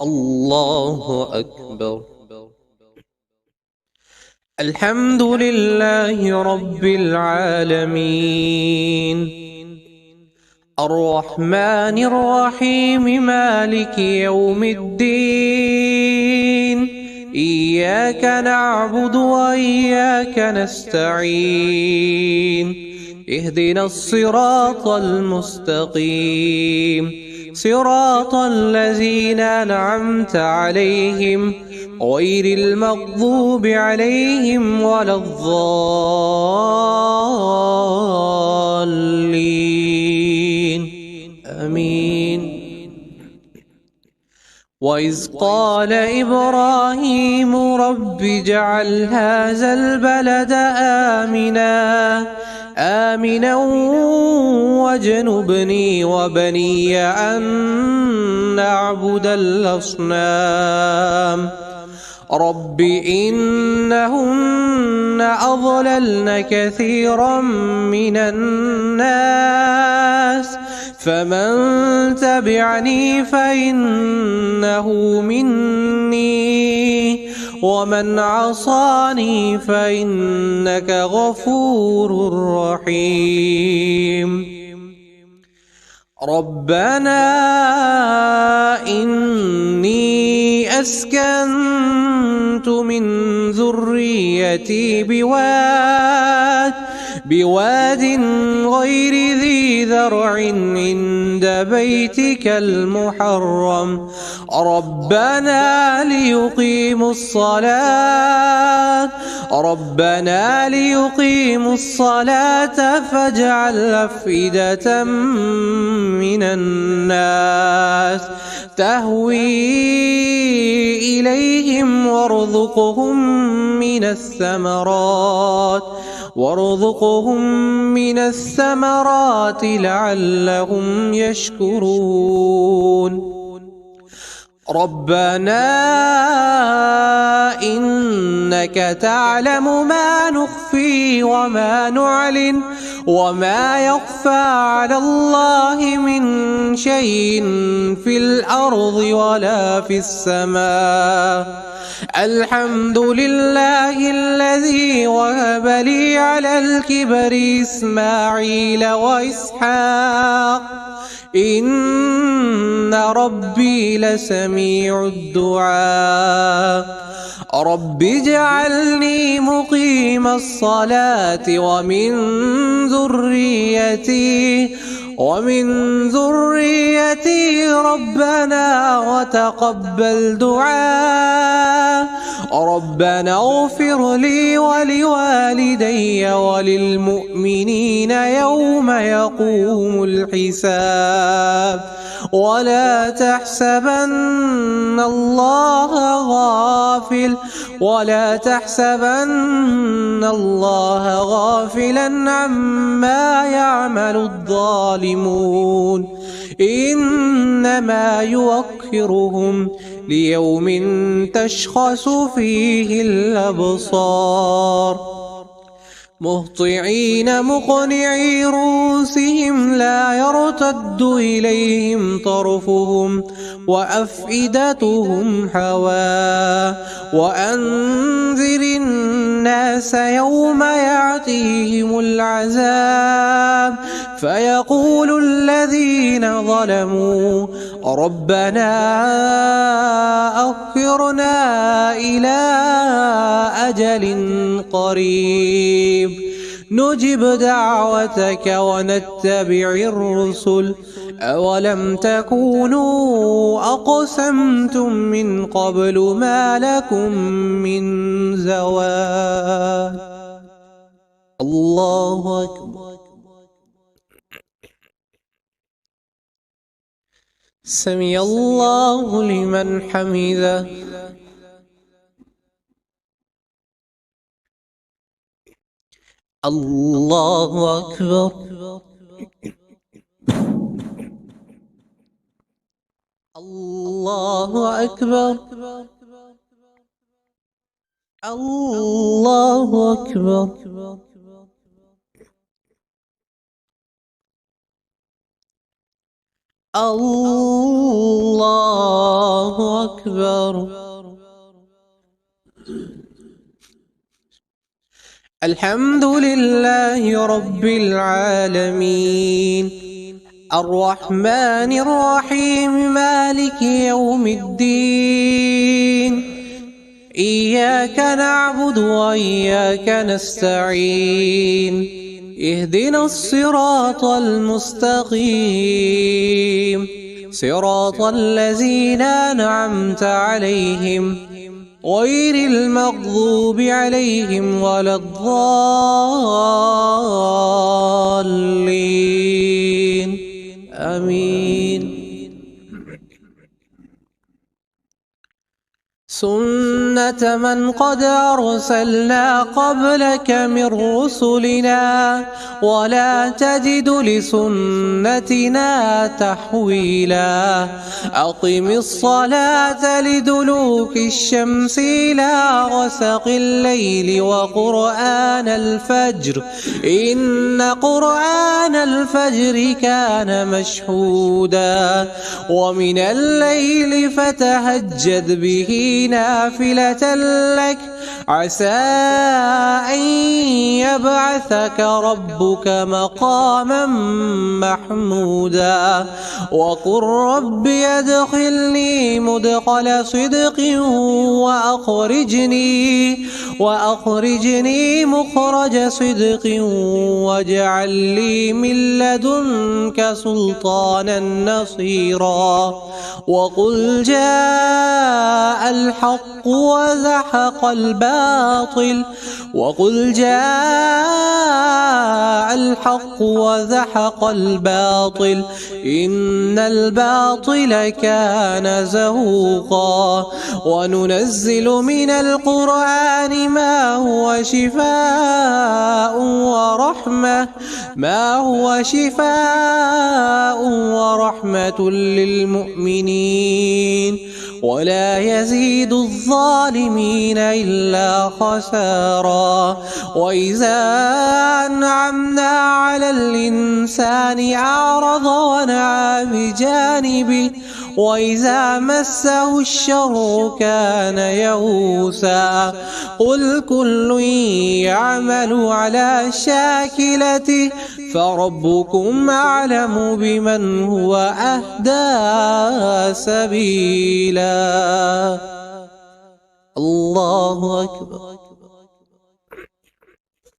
الله أكبر. الحمد لله رب العالمين، الرحمن الرحيم، مالك يوم الدين. إياك نعبد وإياك نستعين، اهدنا الصراط المستقيم، صراط الذين أنعمت عليهم غير المغضوب عليهم ولا الضالين. آمين. وإذ قال إبراهيم رب اجعل هذا البلد آمنا واجنبني وبني أن نعبد الأصنام. رب إنهن أضللن كثيرا من الناس، فمن تبعني فإنه مني، ومن عصاني فإنك غفور رحيم. ربنا إني أسكنت من ذريتي بواد غير ذي ذرع عند بيتك المحرم، ربنا ليقيموا الصلاة فاجعل أفئدة من الناس تهوي إليهم وارزقهم من الثمرات لعلهم يشكرون. ربنا إنك تعلم ما نخفي وما نعلن وما يخفى على الله من شيء في الأرض ولا في السماء. الحمد لله الذي وهب لي على الكبر إسماعيل وإسحاق، إن ربي لسميع الدعاء. رب اجعلني مقيم الصلاة ومن ذريتي ربنا وتقبل دعاء. ربنا اغفر لي ولوالدي وللمؤمنين يوم يقوم الحساب. ولا تحسبن الله غافلا عما يعمل الظالمون، إنما يؤخرهم ليوم تشخص فيه الأبصار. مهطعين مقنعي رؤوسهم لا يرتد إليهم طرفهم وأفئدتهم هواء. وأنذر الناس يوم يأتيهم العذاب فيقول الذين ظلموا ربنا أخرنا إلى أجل قريب نجب دعوتك ونتبع الرسل، أولم تكونوا أقسمتم من قبل ما لكم من زوال. الله أكبر. سمع الله لمن حمده. الله أكبر. الله أكبر. الله أكبر. الله أكبر. الحمد لله رب العالمين، الرحمن الرحيم، مالك يوم الدين. إياك نعبد وإياك نستعين، اهدنا الصراط المستقيم، صراط الذين أنعمت عليهم غير المغضوب عليهم ولا الضالين. آمين. سنة من قد أرسلنا قبلك من رسلنا، ولا تجد لسنتنا تحويلا. أقم الصلاة لدلوك الشمس إلى غسق الليل وقرآن الفجر، إن قرآن الفجر كان مشهودا. ومن الليل فتهجد به نافلة لك، عسى أن يبعثك ربك مقاما محمودا. وقل رب أدخلني مدخل صدق وأخرجني مخرج صدق واجعل لي من لدنك سلطانا نصيرا. وقل جاء الحق وزحق الباطل، إن الباطل كان زهوقا. وننزل من القرآن ما هو شفاء ورحمة للمؤمنين، ولا يزيد الظالمين إلا خسارا. وإذا أنعمنا على الإنسان أعرض ونأى بجانبه، وإذا مسه الشر كان يئوسا. قل كل يعمل على شاكلته فربكم أعلم بمن هو أهدى سبيلا. الله أكبر.